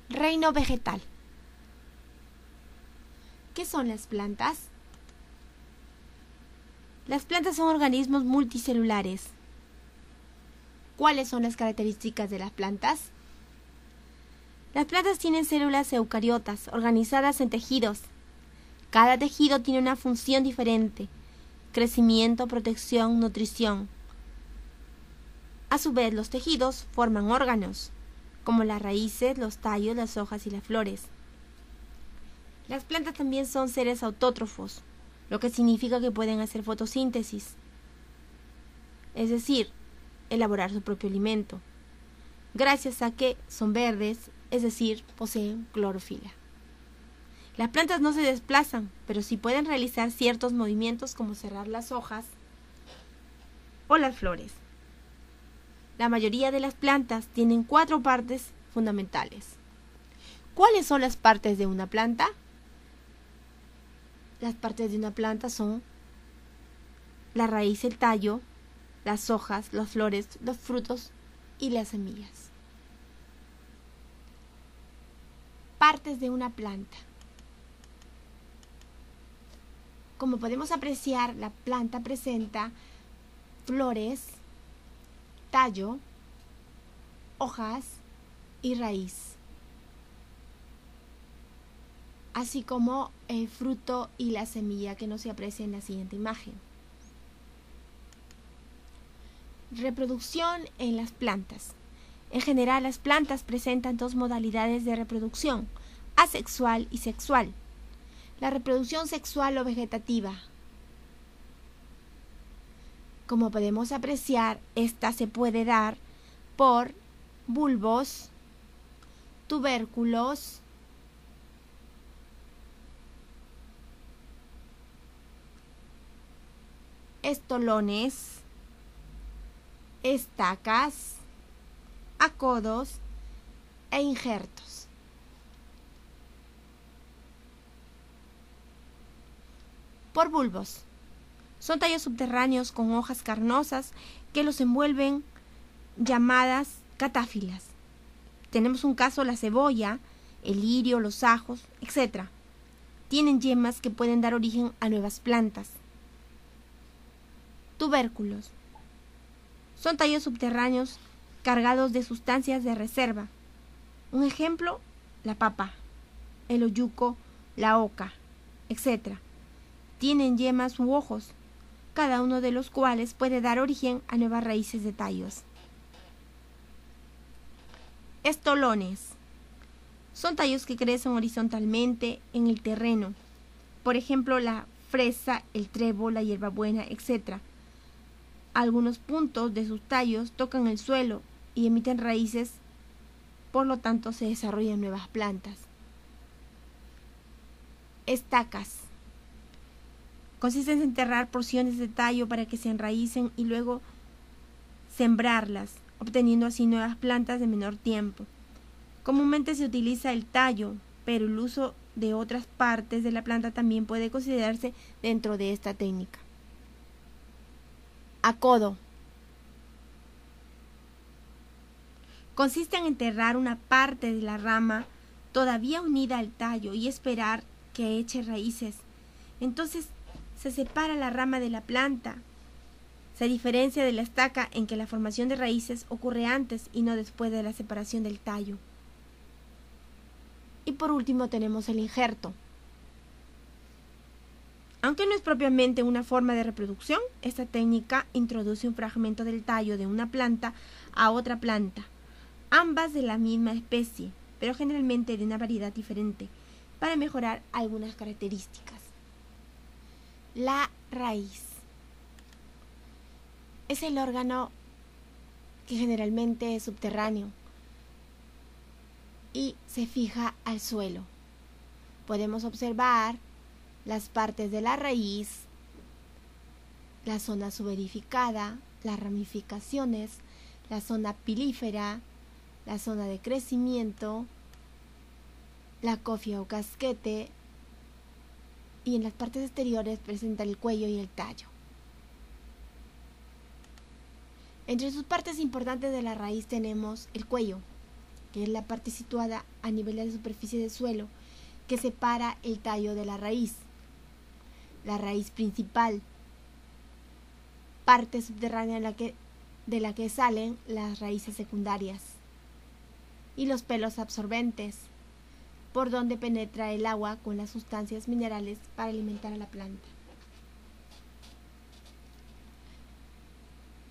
Reino vegetal. ¿Qué son las plantas? Las plantas son organismos multicelulares. ¿Cuáles son las características de las plantas? Las plantas tienen células eucariotas organizadas en tejidos. Cada tejido tiene una función diferente: crecimiento, protección, nutrición. A su vez, los tejidos forman órganos, como las raíces, los tallos, las hojas y las flores. Las plantas también son seres autótrofos, lo que significa que pueden hacer fotosíntesis, es decir, elaborar su propio alimento, gracias a que son verdes, es decir, poseen clorofila. Las plantas no se desplazan, pero sí pueden realizar ciertos movimientos como cerrar las hojas o las flores. La mayoría de las plantas tienen 4 partes fundamentales. ¿Cuáles son las partes de una planta? Las partes de una planta son la raíz, el tallo, las hojas, las flores, los frutos y las semillas. Partes de una planta. Como podemos apreciar, la planta presenta flores, tallo, hojas y raíz, así como el fruto y la semilla que no se aprecia en la siguiente imagen. Reproducción en las plantas. En general, las plantas presentan 2 modalidades de reproducción: asexual y sexual. La reproducción sexual o vegetativa. Como podemos apreciar, esta se puede dar por bulbos, tubérculos, estolones, estacas, acodos e injertos. Por bulbos. Son tallos subterráneos con hojas carnosas que los envuelven, llamadas catáfilas. Tenemos un caso: la cebolla, el lirio, los ajos, etc. Tienen yemas que pueden dar origen a nuevas plantas. Tubérculos. Son tallos subterráneos cargados de sustancias de reserva. Un ejemplo: la papa, el oyuco, la oca, etc. Tienen yemas u ojos, cada uno de los cuales puede dar origen a nuevas raíces de tallos. Estolones. Son tallos que crecen horizontalmente en el terreno. Por ejemplo, la fresa, el trébol, la hierbabuena, etc. Algunos puntos de sus tallos tocan el suelo y emiten raíces, por lo tanto se desarrollan nuevas plantas. Estacas. Consiste en enterrar porciones de tallo para que se enraícen y luego sembrarlas, obteniendo así nuevas plantas de menor tiempo. Comúnmente se utiliza el tallo, pero el uso de otras partes de la planta también puede considerarse dentro de esta técnica. Acodo. Consiste en enterrar una parte de la rama todavía unida al tallo y esperar que eche raíces. Entonces se separa la rama de la planta. Se diferencia de la estaca en que la formación de raíces ocurre antes y no después de la separación del tallo. Y por último tenemos el injerto. Aunque no es propiamente una forma de reproducción, esta técnica introduce un fragmento del tallo de una planta a otra planta, ambas de la misma especie, pero generalmente de una variedad diferente, para mejorar algunas características. La raíz es el órgano que generalmente es subterráneo y se fija al suelo. Podemos observar las partes de la raíz, la zona subedificada, las ramificaciones, la zona pilífera, la zona de crecimiento, la cofia o casquete, y en las partes exteriores presenta el cuello y el tallo. Entre sus partes importantes de la raíz tenemos el cuello. que es la parte situada a nivel de la superficie del suelo, que separa el tallo de la raíz. La raíz principal, parte subterránea de la que salen las raíces secundarias. Y los pelos absorbentes, por donde penetra el agua con las sustancias minerales para alimentar a la planta.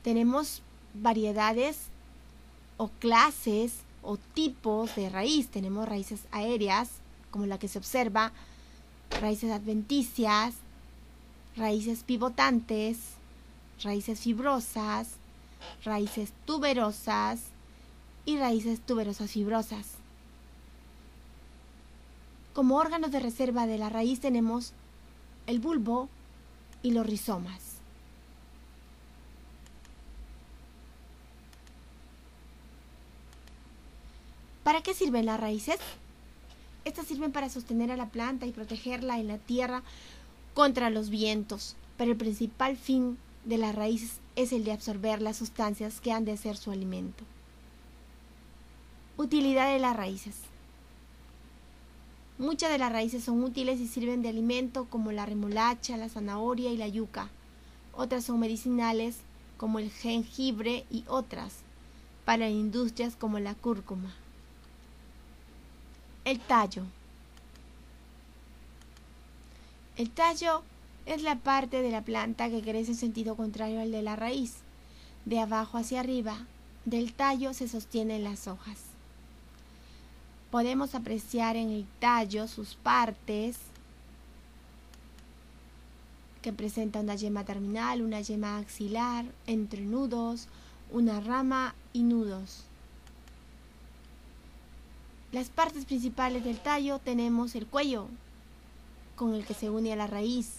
Tenemos variedades o clases o tipos de raíz. Tenemos raíces aéreas, como la que se observa, raíces adventicias, raíces pivotantes, raíces fibrosas, raíces tuberosas y raíces tuberosas fibrosas. Como órganos de reserva de la raíz tenemos el bulbo y los rizomas. ¿Para qué sirven las raíces? Estas sirven para sostener a la planta y protegerla en la tierra contra los vientos, pero el principal fin de las raíces es el de absorber las sustancias que han de ser su alimento. Utilidad de las raíces. Muchas de las raíces son útiles y sirven de alimento, como la remolacha, la zanahoria y la yuca. Otras son medicinales, como el jengibre, y otras para industrias como la cúrcuma. El tallo. El tallo es la parte de la planta que crece en sentido contrario al de la raíz. De abajo hacia arriba del tallo se sostienen las hojas. Podemos apreciar en el tallo sus partes, que presenta una yema terminal, una yema axilar, entrenudos, una rama y nudos. Las partes principales del tallo tenemos el cuello, con el que se une a la raíz,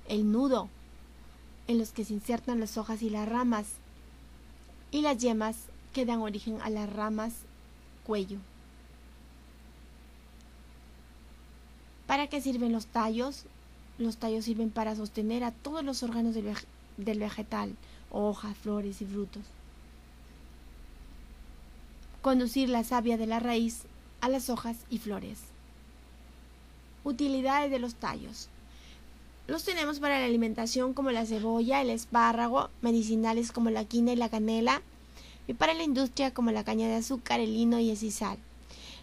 el nudo, en los que se insertan las hojas y las ramas, y las yemas que dan origen a las ramas, cuello. ¿Para qué sirven los tallos? Los tallos sirven para sostener a todos los órganos del vegetal, hojas, flores y frutos. Conducir la savia de la raíz a las hojas y flores. Utilidades de los tallos. Los tenemos para la alimentación, como la cebolla, el espárrago, medicinales como la quina y la canela, y para la industria como la caña de azúcar, el lino y el sisal.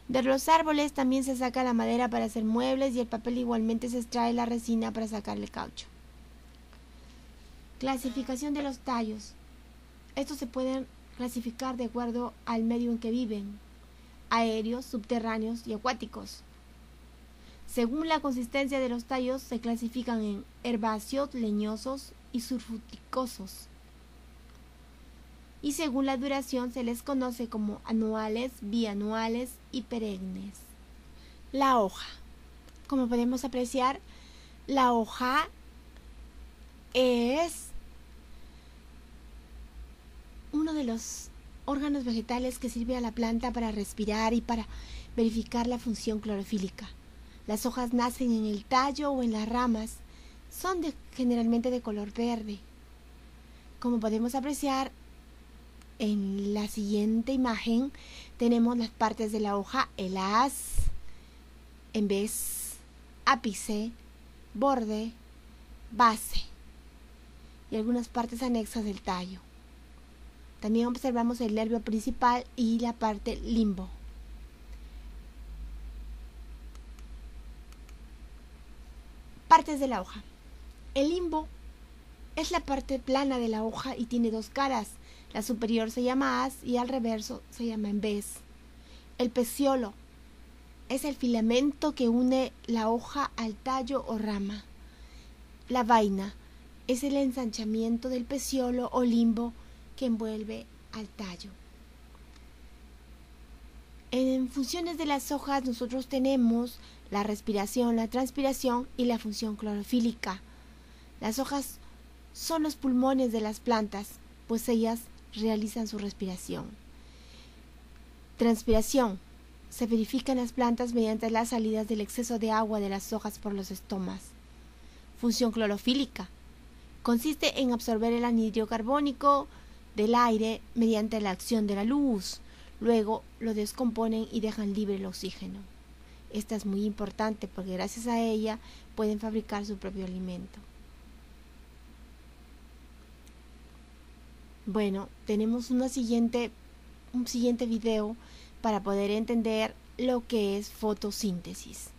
De los árboles también se saca la madera para hacer muebles, y el papel igualmente se extrae la resina para sacar el caucho. Clasificación de los tallos. Estos se pueden clasificar de acuerdo al medio en que viven: aéreos, subterráneos y acuáticos. Según la consistencia de los tallos se clasifican en herbáceos, leñosos y sulfuticosos. Y según la duración se les conoce como anuales, bianuales y perennes. La hoja. Como podemos apreciar, la hoja es uno de los órganos vegetales que sirve a la planta para respirar y para verificar la función clorofílica. Las hojas nacen en el tallo o en las ramas. Son generalmente de color verde. Como podemos apreciar en la siguiente imagen, tenemos las partes de la hoja: el haz, en vez, ápice, borde, base y algunas partes anexas del tallo. También observamos el nervio principal y la parte limbo. Partes de la hoja. El limbo es la parte plana de la hoja y tiene dos caras. La superior se llama haz y al reverso se llama en vez. El peciolo es el filamento que une la hoja al tallo o rama. La vaina es el ensanchamiento del peciolo o limbo que envuelve al tallo. En funciones de las hojas nosotros tenemos la respiración, la transpiración y la función clorofílica. Las hojas son los pulmones de las plantas, pues ellas realizan su respiración. Transpiración se verifica en las plantas mediante las salidas del exceso de agua de las hojas por los estomas. Función clorofílica consiste en absorber el anhídrido carbónico del aire mediante la acción de la luz. Luego lo descomponen y dejan libre el oxígeno. Esta es muy importante porque gracias a ella pueden fabricar su propio alimento. Bueno, tenemos un siguiente video para poder entender lo que es fotosíntesis.